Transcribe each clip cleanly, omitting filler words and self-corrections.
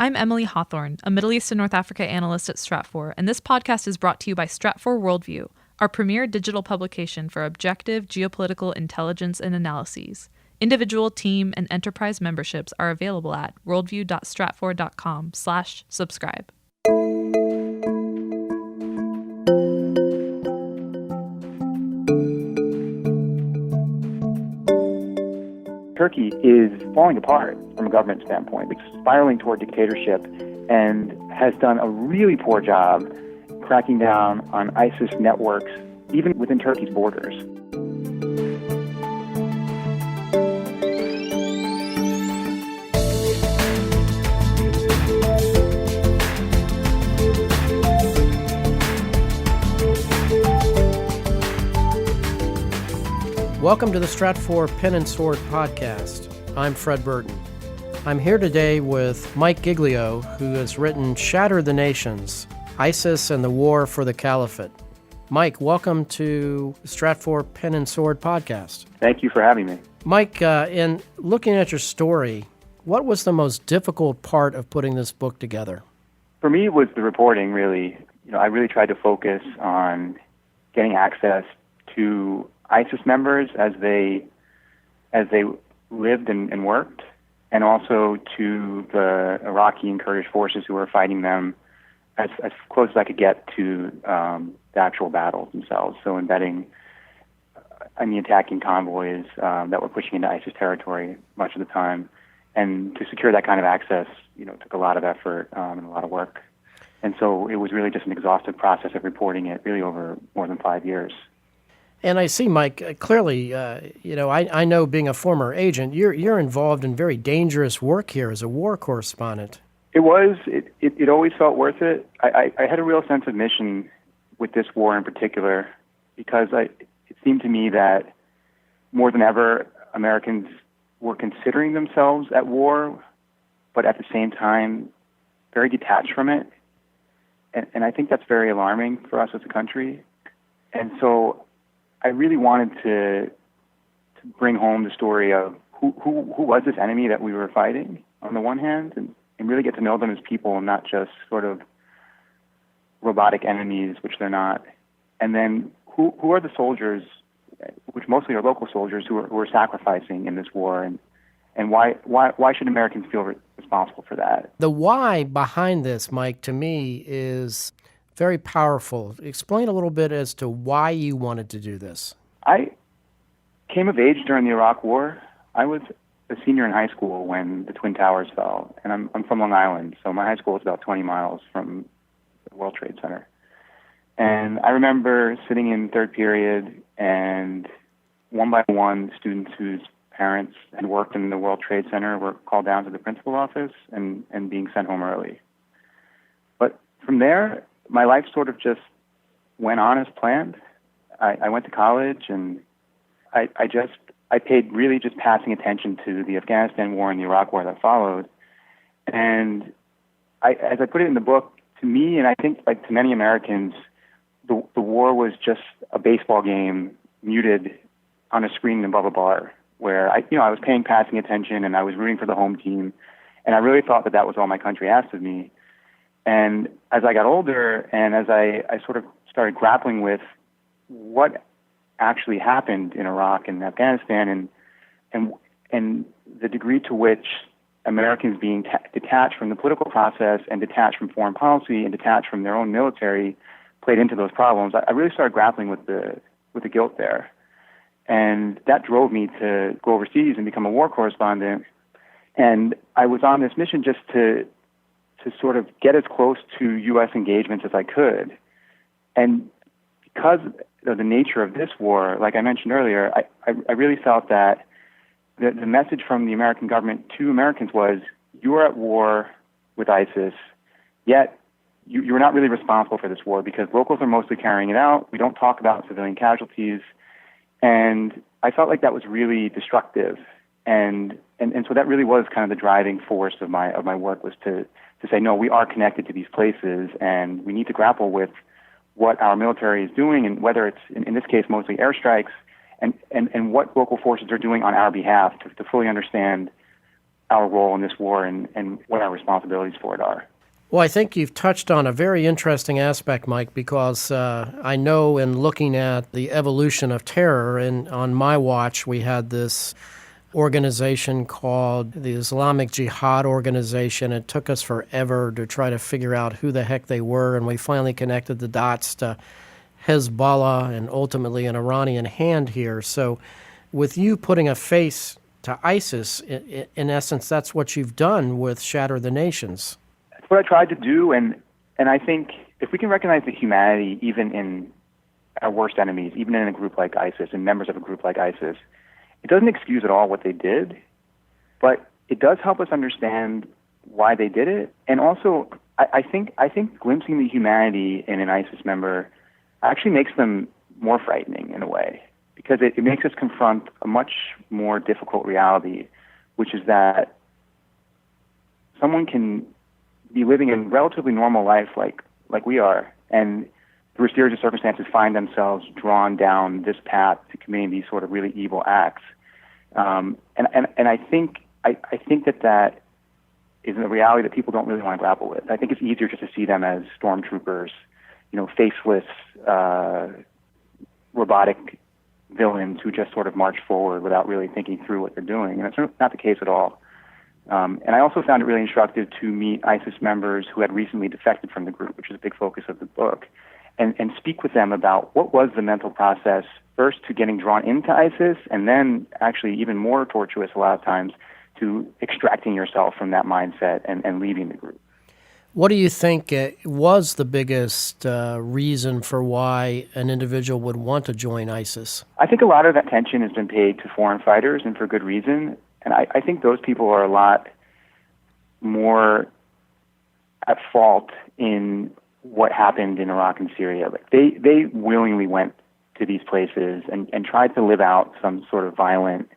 I'm Emily Hawthorne, a Middle East and North Africa analyst at Stratfor, and this podcast is brought to you by Stratfor Worldview, our premier digital publication for objective geopolitical intelligence and analyses. Individual, team, and enterprise memberships are available at worldview.stratfor.com/subscribe. Turkey is falling apart from a government standpoint. It's spiraling toward dictatorship and has done a really poor job cracking down on ISIS networks, even within Turkey's borders. Welcome to the Stratfor Pen and Sword podcast. I'm Fred Burton. I'm here today with Mike Giglio, who has written Shatter the Nations, ISIS and the War for the Caliphate. Mike, welcome to the Stratfor Pen and Sword podcast. Thank you for having me. Mike, in looking at your story, what was the most difficult part of putting this book together? For me, it was the reporting, really. I really tried to focus on getting access to ISIS members as they lived and worked, and also to the Iraqi and Kurdish forces who were fighting them as close as I could get to the actual battles themselves. So embedding attacking convoys that were pushing into ISIS territory much of the time. And to secure that kind of access, took a lot of effort and a lot of work. And so it was really just an exhaustive process of reporting it really over more than 5 years. And I see, Mike, clearly, I know being a former agent, you're involved in very dangerous work here as a war correspondent. It was. It always felt worth it. I had a real sense of mission with this war in particular, because it seemed to me that more than ever, Americans were considering themselves at war, but at the same time, very detached from it. And I think that's very alarming for us as a country. And so I really wanted to bring home the story of who was this enemy that we were fighting on the one hand, and really get to know them as people and not just sort of robotic enemies, which they're not. And then who are the soldiers, which mostly are local soldiers, who are sacrificing in this war, and why should Americans feel responsible for that? The why behind this, Mike, to me is very powerful. Explain a little bit as to why you wanted to do this. I came of age during the Iraq War. I was a senior in high school when the Twin Towers fell, and I'm from Long Island, so my high school is about 20 miles from the World Trade Center. And I remember sitting in third period, and one by one, students whose parents had worked in the World Trade Center were called down to the principal office and being sent home early. But from there, my life sort of just went on as planned. I went to college, and I paid really just passing attention to the Afghanistan war and the Iraq war that followed. And as I put it in the book, to me, and I think like to many Americans, the war was just a baseball game muted on a screen above a bar, where I was paying passing attention and I was rooting for the home team, and I really thought that was all my country asked of me. And as I got older, and as I sort of started grappling with what actually happened in Iraq and Afghanistan, and the degree to which Americans being detached from the political process and detached from foreign policy and detached from their own military played into those problems, I really started grappling with the guilt there. And that drove me to go overseas and become a war correspondent. And I was on this mission just to sort of get as close to U.S. engagements as I could. And because of the nature of this war, like I mentioned earlier, I really felt that the message from the American government to Americans was, you are at war with ISIS, yet you're not really responsible for this war because locals are mostly carrying it out. We don't talk about civilian casualties. And I felt like that was really destructive. And so that really was kind of the driving force of my work, was to say, no, we are connected to these places, and we need to grapple with what our military is doing, and whether it's, in this case, mostly airstrikes, and what local forces are doing on our behalf to fully understand our role in this war and what our responsibilities for it are. Well, I think you've touched on a very interesting aspect, Mike, because I know in looking at the evolution of terror, and on my watch we had this organization called the Islamic Jihad Organization. It took us forever to try to figure out who the heck they were, and we finally connected the dots to Hezbollah and ultimately an Iranian hand here. So with you putting a face to ISIS, in essence, that's what you've done with Shatter the Nations. That's what I tried to do, and I think if we can recognize the humanity even in our worst enemies, even in a group like ISIS and members of a group like ISIS, it doesn't excuse at all what they did, but it does help us understand why they did it. And also, I think glimpsing the humanity in an ISIS member actually makes them more frightening in a way, because it makes us confront a much more difficult reality, which is that someone can be living a relatively normal life like we are, and through a series of circumstances find themselves drawn down this path to committing these sort of really evil acts. And I think that is a reality that people don't really want to grapple with. I think it's easier just to see them as stormtroopers, faceless, robotic villains who just sort of march forward without really thinking through what they're doing. And that's not the case at all. And I also found it really instructive to meet ISIS members who had recently defected from the group, which is a big focus of the book, and speak with them about what was the mental process first to getting drawn into ISIS, and then actually even more tortuous a lot of times to extracting yourself from that mindset and leaving the group. What do you think was the biggest reason for why an individual would want to join ISIS? I think a lot of that attention has been paid to foreign fighters, and for good reason. And I think those people are a lot more at fault in what happened in Iraq and Syria. Like they willingly went to these places and tried to live out some sort of violent,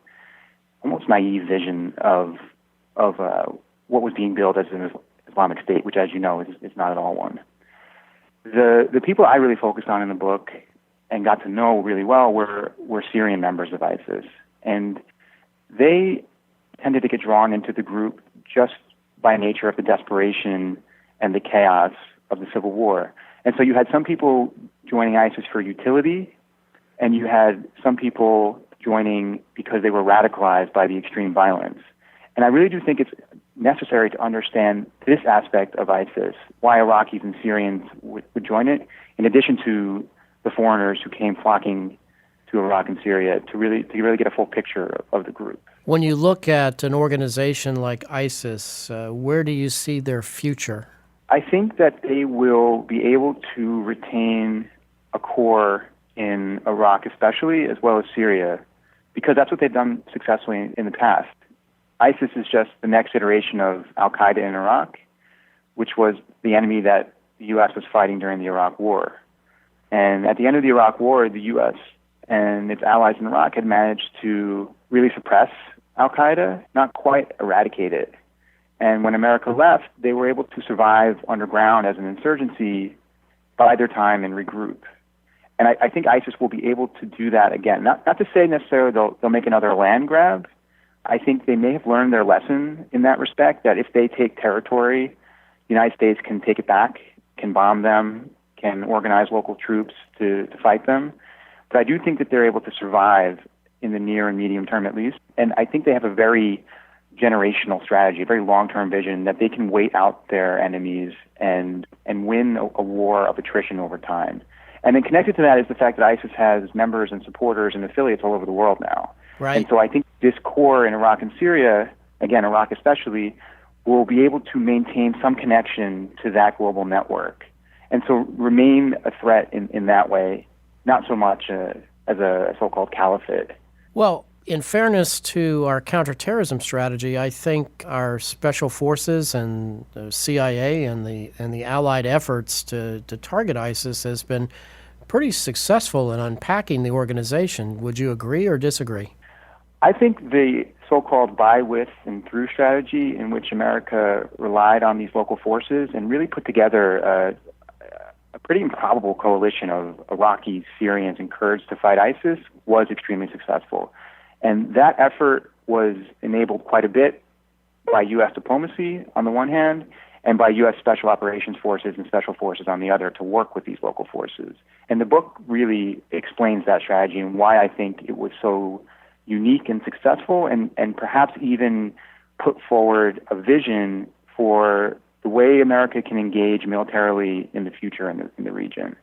almost naive vision of what was being built as an Islamic State, which, as you know, is not at all one. The people I really focused on in the book and got to know really well were Syrian members of ISIS, and they tended to get drawn into the group just by nature of the desperation and the chaos of the civil war. And so you had some people joining ISIS for utility, and you had some people joining because they were radicalized by the extreme violence. And I really do think it's necessary to understand this aspect of ISIS, why Iraqis and Syrians would join it, in addition to the foreigners who came flocking to Iraq and Syria to really get a full picture of the group. When you look at an organization like ISIS, where do you see their future? I think that they will be able to retain a core in Iraq especially, as well as Syria, because that's what they've done successfully in the past. ISIS is just the next iteration of al-Qaeda in Iraq, which was the enemy that the U.S. was fighting during the Iraq War. And at the end of the Iraq War, the U.S. and its allies in Iraq had managed to really suppress al-Qaeda, not quite eradicate it. And when America left, they were able to survive underground as an insurgency, bide their time, and regroup. And I think ISIS will be able to do that again. Not to say necessarily they'll make another land grab. I think they may have learned their lesson in that respect, that if they take territory, the United States can take it back, can bomb them, can organize local troops to fight them. But I do think that they're able to survive in the near and medium term at least. And I think they have a very generational strategy, a very long-term vision that they can wait out their enemies and win a war of attrition over time. And then connected to that is the fact that ISIS has members and supporters and affiliates all over the world now. Right. And so I think this core in Iraq and Syria, again, Iraq especially, will be able to maintain some connection to that global network. And so remain a threat in that way, not so much as a so-called caliphate. Well, in fairness to our counterterrorism strategy, I think our special forces and the CIA and the allied efforts to target ISIS has been pretty successful in unpacking the organization. Would you agree or disagree? I think the so-called by, with, and through strategy in which America relied on these local forces and really put together a pretty improbable coalition of Iraqis, Syrians, and Kurds to fight ISIS was extremely successful. And that effort was enabled quite a bit by U.S. diplomacy on the one hand, and by U.S. Special Operations Forces and Special Forces on the other to work with these local forces. And the book really explains that strategy and why I think it was so unique and successful, and perhaps even put forward a vision for the way America can engage militarily in the future in the region.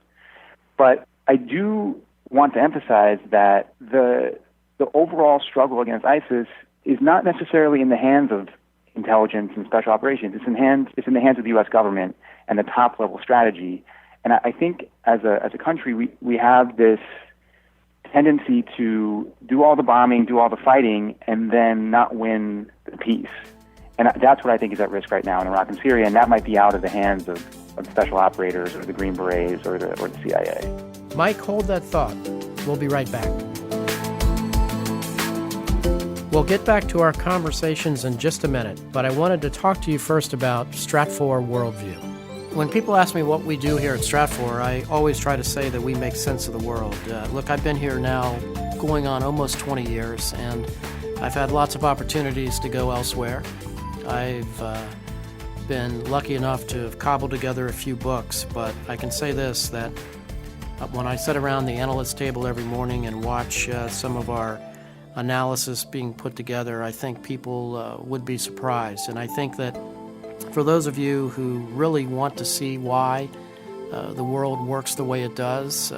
But I do want to emphasize that the overall struggle against ISIS is not necessarily in the hands of intelligence and special operations. It's in the hands of the U.S. government and the top-level strategy. And I think as a country, we have this tendency to do all the bombing, do all the fighting, and then not win the peace. And that's what I think is at risk right now in Iraq and Syria, and that might be out of the hands of special operators or the Green Berets or the CIA. Mike, hold that thought. We'll be right back. We'll get back to our conversations in just a minute, but I wanted to talk to you first about Stratfor Worldview. When people ask me what we do here at Stratfor, I always try to say that we make sense of the world. Look, I've been here now going on almost 20 years, and I've had lots of opportunities to go elsewhere. I've been lucky enough to have cobbled together a few books, but I can say this, that when I sit around the analyst table every morning and watch some of our analysis being put together, I think people would be surprised. And I think that for those of you who really want to see why the world works the way it does,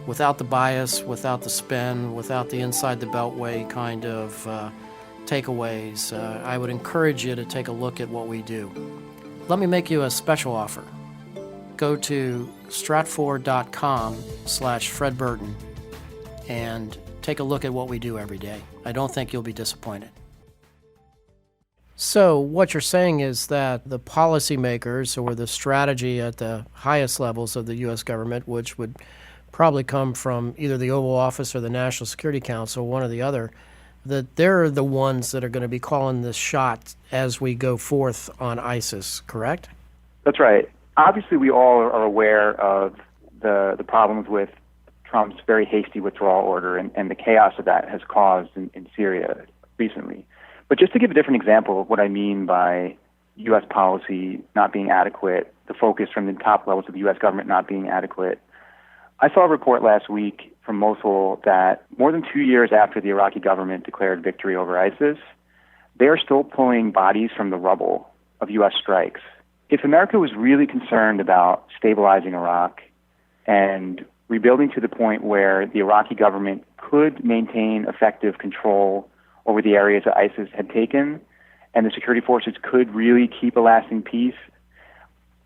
without the bias, without the spin, without the inside the beltway kind of takeaways, I would encourage you to take a look at what we do. Let me make you a special offer. Go to stratfor.com/Fred Burton and take a look at what we do every day. I don't think you'll be disappointed. So what you're saying is that the policymakers or the strategy at the highest levels of the U.S. government, which would probably come from either the Oval Office or the National Security Council, one or the other, that they're the ones that are going to be calling the shot as we go forth on ISIS, correct? That's right. Obviously, we all are aware of the problems with Trump's very hasty withdrawal order and the chaos that that has caused in Syria recently. But just to give a different example of what I mean by U.S. policy not being adequate, the focus from the top levels of the U.S. government not being adequate, I saw a report last week from Mosul that more than 2 years after the Iraqi government declared victory over ISIS, they are still pulling bodies from the rubble of U.S. strikes. If America was really concerned about stabilizing Iraq and rebuilding to the point where the Iraqi government could maintain effective control over the areas that ISIS had taken, and the security forces could really keep a lasting peace,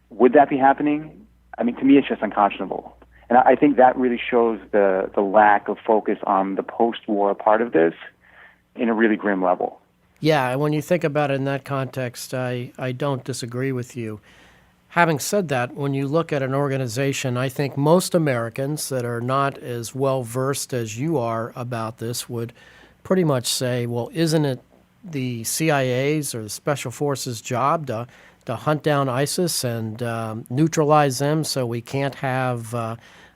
would that be happening? I mean, to me, it's just unconscionable. And I think that really shows the lack of focus on the post-war part of this in a really grim level. Yeah, when you think about it in that context, I don't disagree with you. Having said that, when you look at an organization, I think most Americans that are not as well-versed as you are about this would pretty much say, well, isn't it the CIA's or the Special Forces' job to hunt down ISIS and neutralize them so we can't have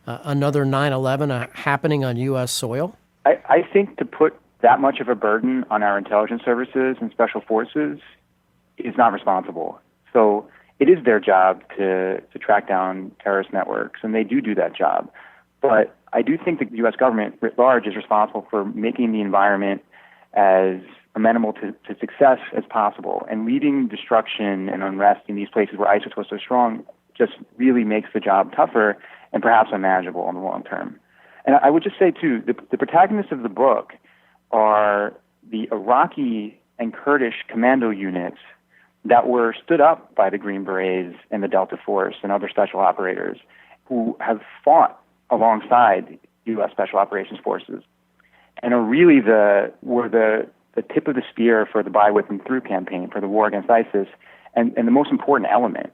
another 9/11 happening on U.S. soil? I think to put that much of a burden on our intelligence services and special forces is not responsible. So it is their job to track down terrorist networks, and they do that job. But I do think the U.S. government writ large is responsible for making the environment as amenable to success as possible, and leaving destruction and unrest in these places where ISIS was so strong just really makes the job tougher and perhaps unmanageable in the long term. And I would just say, too, the protagonists of the book are the Iraqi and Kurdish commando units that were stood up by the Green Berets and the Delta Force and other special operators who have fought alongside U.S. Special Operations Forces and are really the tip of the spear for the Buy With and Through campaign, for the war against ISIS, and the most important element.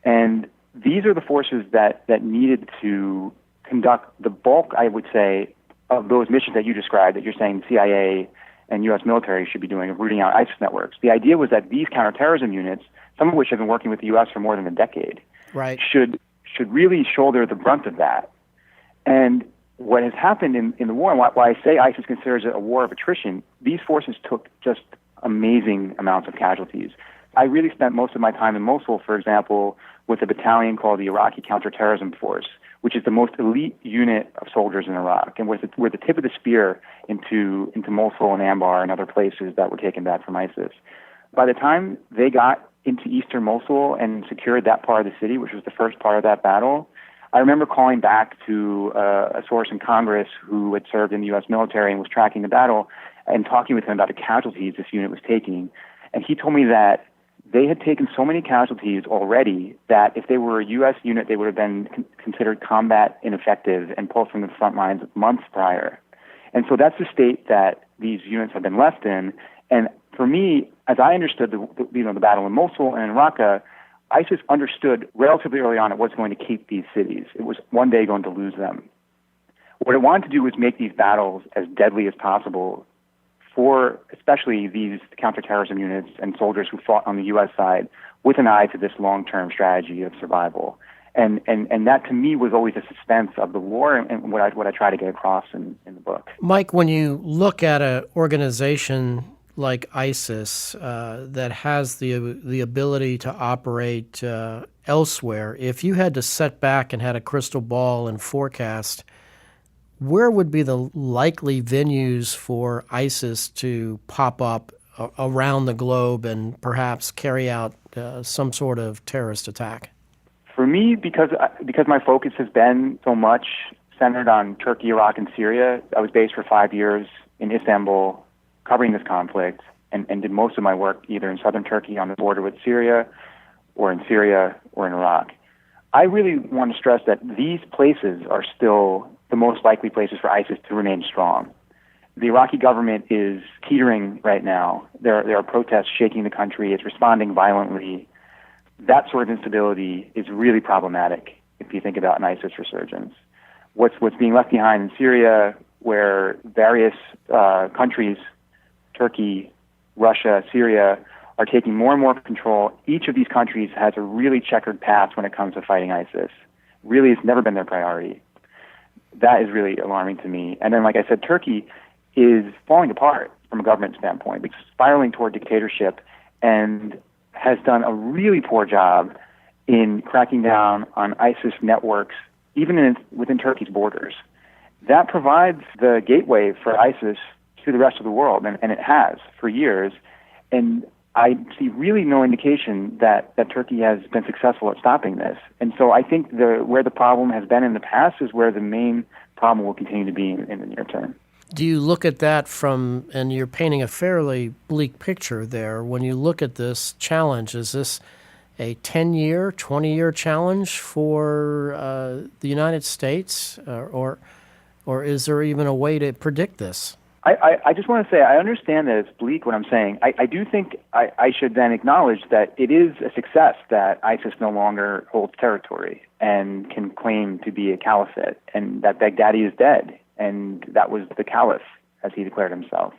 And these are the forces that needed to conduct the bulk, I would say, of those missions that you described, that you're saying the CIA and U.S. military should be doing, of rooting out ISIS networks. The idea was that these counterterrorism units, some of which have been working with the U.S. for more than a decade, right, should really shoulder the brunt of that. And what has happened in the war, and why I say ISIS considers it a war of attrition, these forces took just amazing amounts of casualties. I really spent most of my time in Mosul, for example, with a battalion called the Iraqi Counterterrorism Force, which is the most elite unit of soldiers in Iraq, and we're the tip of the spear into Mosul and Anbar and other places that were taken back from ISIS. By the time they got into eastern Mosul and secured that part of the city, which was the first part of that battle, I remember calling back to a source in Congress who had served in the U.S. military and was tracking the battle and talking with him about the casualties this unit was taking. And he told me that they had taken so many casualties already that if they were a U.S. unit, they would have been considered combat ineffective and pulled from the front lines months prior. And so that's the state that these units have been left in. And for me, as I understood the battle in Mosul and in Raqqa, ISIS understood relatively early on it was going to keep these cities. It was one day going to lose them. What it wanted to do was make these battles as deadly as possible for especially these counterterrorism units and soldiers who fought on the U.S. side with an eye to this long-term strategy of survival. And that, to me, was always the suspense of the war and what I try to get across in the book. Mike, when you look at an organization like ISIS that has the ability to operate elsewhere, if you had to set back and had a crystal ball and forecast, where would be the likely venues for ISIS to pop up around the globe and perhaps carry out some sort of terrorist attack? For me, because my focus has been so much centered on Turkey, Iraq, and Syria, I was based for 5 years in Istanbul covering this conflict and did most of my work either in southern Turkey on the border with Syria or in Iraq. I really want to stress that these places are still the most likely places for ISIS to remain strong. The Iraqi government is teetering right now. There are protests shaking the country. It's responding violently. That sort of instability is really problematic if you think about an ISIS resurgence. What's being left behind in Syria, where various countries, Turkey, Russia, Syria, are taking more and more control. Each of these countries has a really checkered past when it comes to fighting ISIS. Really, it's never been their priority. That is really alarming to me. And then, like I said, Turkey is falling apart from a government standpoint. It's spiraling toward dictatorship and has done a really poor job in cracking down on ISIS networks, even within Turkey's borders. That provides the gateway for ISIS to the rest of the world, and it has for years. And I see really no indication that Turkey has been successful at stopping this. And so I think where the problem has been in the past is where the main problem will continue to be in the near term. Do you look at that and you're painting a fairly bleak picture there, when you look at this challenge, is this a 10-year, 20-year challenge for the United States, or is there even a way to predict this? I just want to say I understand that it's bleak what I'm saying. I do think I should then acknowledge that it is a success that ISIS no longer holds territory and can claim to be a caliphate, and that Baghdadi is dead, and that was the caliph, as he declared himself.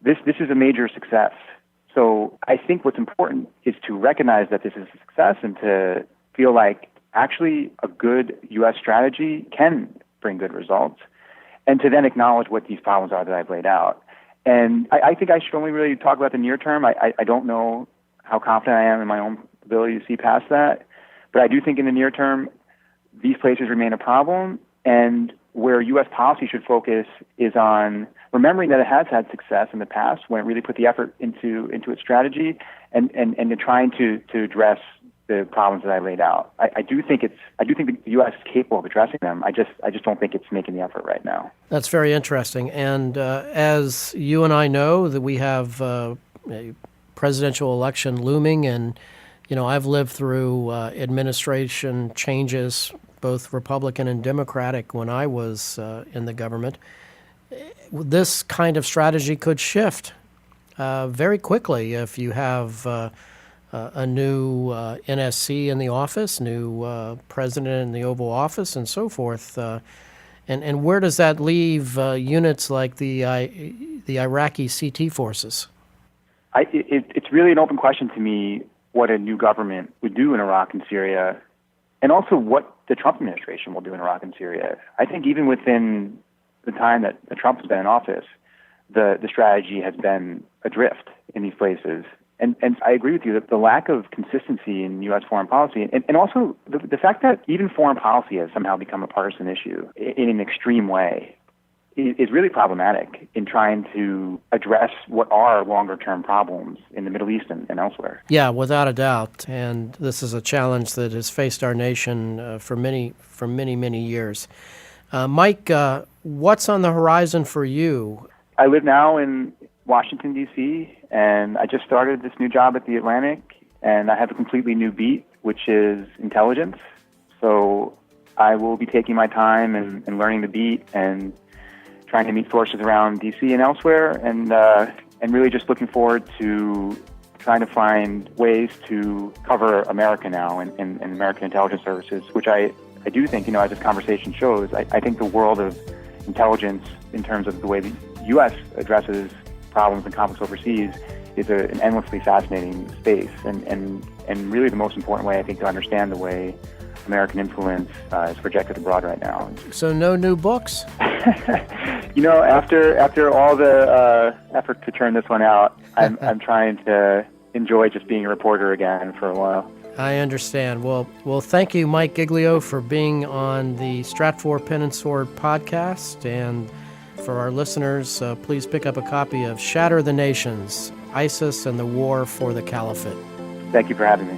This is a major success. So I think what's important is to recognize that this is a success and to feel like actually a good U.S. strategy can bring good results, and to then acknowledge what these problems are that I've laid out. And I think I should only really talk about the near term. I don't know how confident I am in my own ability to see past that, but I do think in the near term, these places remain a problem, and where U.S. policy should focus is on remembering that it has had success in the past when it really put the effort into its strategy and to trying to address the problems that I laid out. I do think the U.S. is capable of addressing them. I just don't think it's making the effort right now. That's very interesting. And as you and I know, that we have a presidential election looming, and I've lived through administration changes, both Republican and Democratic, when I was in the government. This kind of strategy could shift very quickly if you have a new NSC in the office, new president in the Oval Office, and so forth. And where does that leave units like the Iraqi CT forces? It's really an open question to me what a new government would do in Iraq and Syria, and also what the Trump administration will do in Iraq and Syria. I think even within the time that Trump has been in office, the strategy has been adrift in these places. And I agree with you that the lack of consistency in U.S. foreign policy, and also the fact that even foreign policy has somehow become a partisan issue in an extreme way, is really problematic in trying to address what are longer-term problems in the Middle East and elsewhere. Yeah, without a doubt. And this is a challenge that has faced our nation for many, many years. Mike, what's on the horizon for you? I live now in Washington, D.C., and I just started this new job at The Atlantic, and I have a completely new beat, which is intelligence. So I will be taking my time and learning the beat and trying to meet sources around D.C. and elsewhere, and really just looking forward to trying to find ways to cover America now and American intelligence services, which I do think, as this conversation shows, I think the world of intelligence in terms of the way the U.S. addresses problems and conflicts overseas is an endlessly fascinating space, and really the most important way, I think, to understand the way American influence is projected abroad right now. So no new books? After all the effort to turn this one out, I'm trying to enjoy just being a reporter again for a while. I understand. Well, thank you, Mike Giglio, for being on the Stratfor Pen and Sword podcast. And for our listeners, please pick up a copy of Shatter the Nations, ISIS and the War for the Caliphate. Thank you for having me.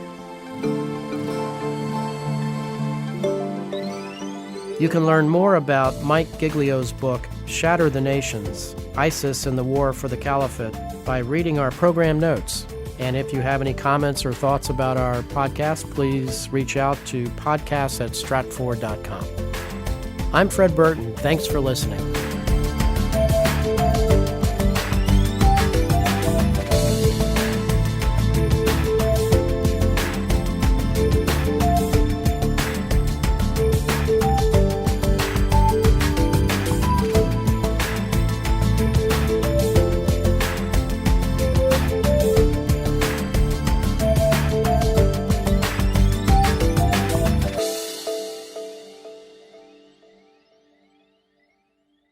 You can learn more about Mike Giglio's book, Shatter the Nations, ISIS and the War for the Caliphate, by reading our program notes. And if you have any comments or thoughts about our podcast, please reach out to podcast@stratfor.com. I'm Fred Burton. Thanks for listening.